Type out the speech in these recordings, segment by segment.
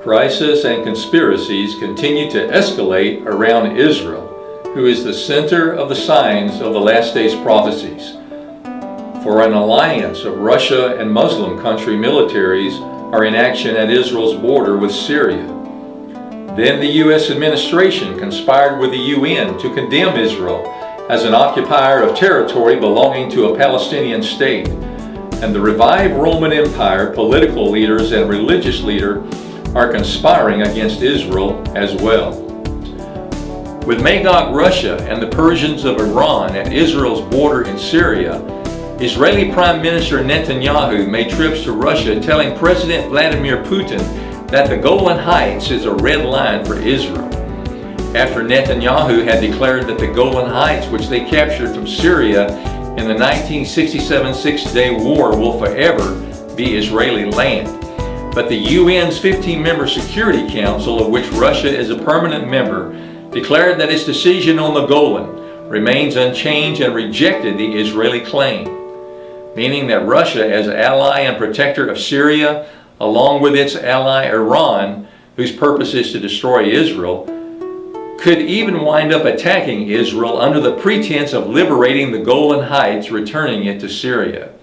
Crisis and conspiracies continue to escalate around Israel, who is the center of the signs of the last days prophecies. For an alliance of Russia and Muslim country militaries are in action at Israel's border with Syria. Then the U.S. administration conspired with the UN to condemn Israel as an occupier of territory belonging to a Palestinian state. And the revived Roman Empire political leaders and religious leaders are conspiring against Israel as well. With Magog Russia and the Persians of Iran at Israel's border in Syria, Israeli Prime Minister Netanyahu made trips to Russia telling President Vladimir Putin that the Golan Heights is a red line for Israel. After Netanyahu had declared that the Golan Heights, which they captured from Syria in the 1967 Six-Day War, will forever be Israeli land. But the UN's 15-member Security Council, of which Russia is a permanent member, declared that its decision on the Golan remains unchanged and rejected the Israeli claim, meaning that Russia, as ally and protector of Syria, along with its ally Iran, whose purpose is to destroy Israel, could even wind up attacking Israel under the pretense of liberating the Golan Heights, returning it to Syria.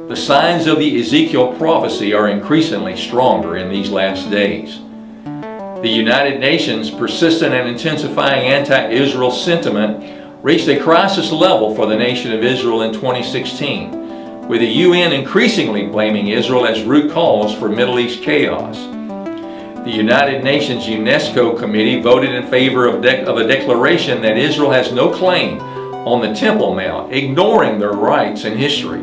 The signs of the Ezekiel prophecy are increasingly stronger in these last days. The United Nations' persistent and intensifying anti-Israel sentiment reached a crisis level for the nation of Israel in 2016, with the UN increasingly blaming Israel as root cause for Middle East chaos. The United Nations UNESCO Committee voted in favor of a declaration that Israel has no claim on the Temple Mount, ignoring their rights and history.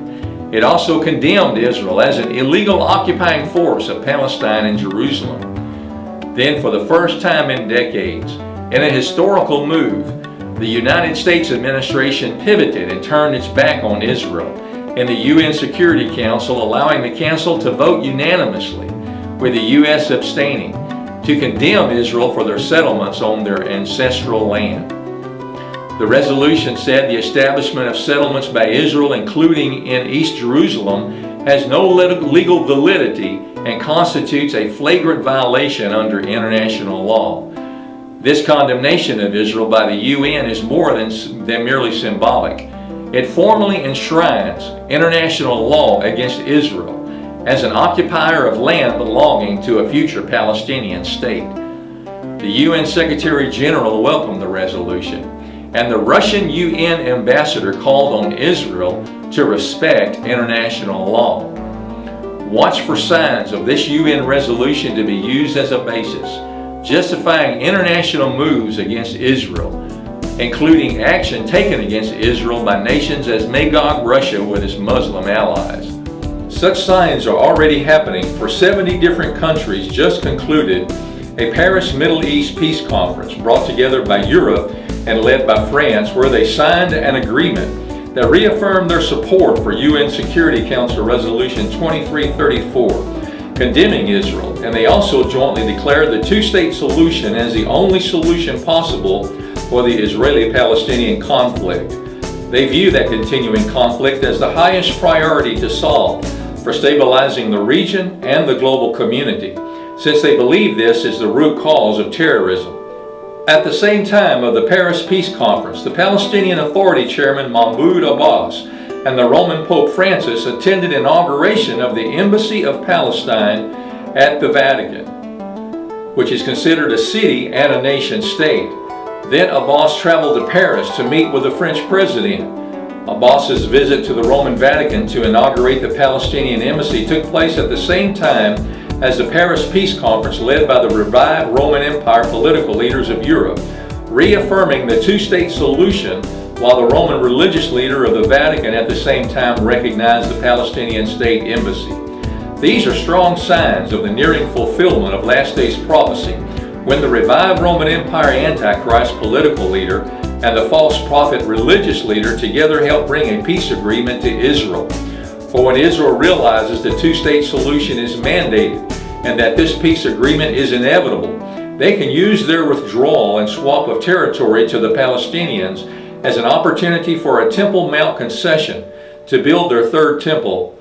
It also condemned Israel as an illegal occupying force of Palestine and Jerusalem. Then, for the first time in decades, in a historical move, the United States administration pivoted and turned its back on Israel in the UN Security Council, allowing the Council to vote unanimously, with the U.S. abstaining, to condemn Israel for their settlements on their ancestral land. The resolution said the establishment of settlements by Israel, including in East Jerusalem, has no legal validity and constitutes a flagrant violation under international law. This condemnation of Israel by the UN is more than merely symbolic. It formally enshrines international law against Israel as an occupier of land belonging to a future Palestinian state. The UN Secretary General welcomed the resolution, and the Russian UN ambassador called on Israel to respect international law. Watch for signs of this UN resolution to be used as a basis, justifying international moves against Israel, including action taken against Israel by nations as Magog Russia with its Muslim allies. Such signs are already happening, for 70 different countries just concluded a Paris Middle East Peace Conference brought together by Europe and led by France, where they signed an agreement that reaffirmed their support for UN Security Council Resolution 2334, condemning Israel, and they also jointly declared the two-state solution as the only solution possible for the Israeli-Palestinian conflict. They view that continuing conflict as the highest priority to solve for stabilizing the region and the global community, since they believe this is the root cause of terrorism. At the same time of the Paris Peace Conference, the Palestinian Authority Chairman Mahmoud Abbas and the Roman Pope Francis attended inauguration of the Embassy of Palestine at the Vatican, which is considered a city and a nation state. Then Abbas traveled to Paris to meet with the French president. Abbas's visit to the Roman Vatican to inaugurate the Palestinian embassy took place at the same time as the Paris Peace Conference led by the revived Roman Empire political leaders of Europe, reaffirming the two-state solution, while the Roman religious leader of the Vatican at the same time recognized the Palestinian state embassy. These are strong signs of the nearing fulfillment of last days prophecy, when the revived Roman Empire Antichrist political leader and the false prophet religious leader together help bring a peace agreement to Israel. For when Israel realizes the two-state solution is mandated and that this peace agreement is inevitable, they can use their withdrawal and swap of territory to the Palestinians as an opportunity for a Temple Mount concession to build their third temple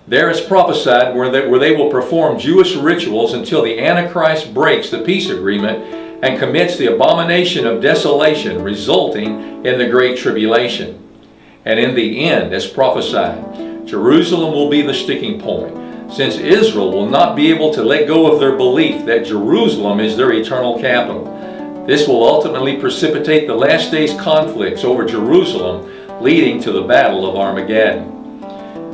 There is prophesied where they will perform Jewish rituals until the Antichrist breaks the peace agreement and commits the abomination of desolation, resulting in the Great Tribulation. And in the end, as prophesied, Jerusalem will be the sticking point, since Israel will not be able to let go of their belief that Jerusalem is their eternal capital. This will ultimately precipitate the last days conflicts over Jerusalem, leading to the Battle of Armageddon.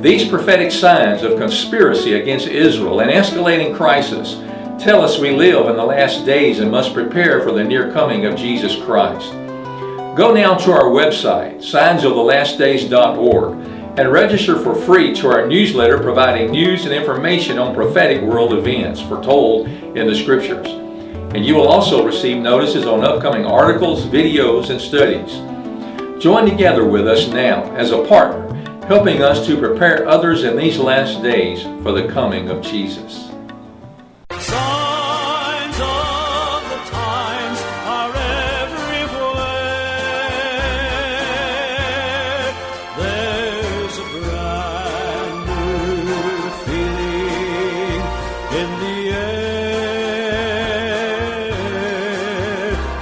These prophetic signs of conspiracy against Israel and escalating crisis tell us we live in the last days and must prepare for the near coming of Jesus Christ. Go now to our website, signsoftheLastDays.org, and register for free to our newsletter providing news and information on prophetic world events foretold in the Scriptures. And you will also receive notices on upcoming articles, videos, and studies. Join together with us now as a partner, helping us to prepare others in these last days for the coming of Jesus. Signs of the times are everywhere. There's a brand new feeling in the air.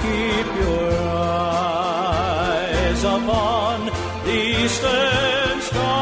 Keep your eyes upon the eastern sky.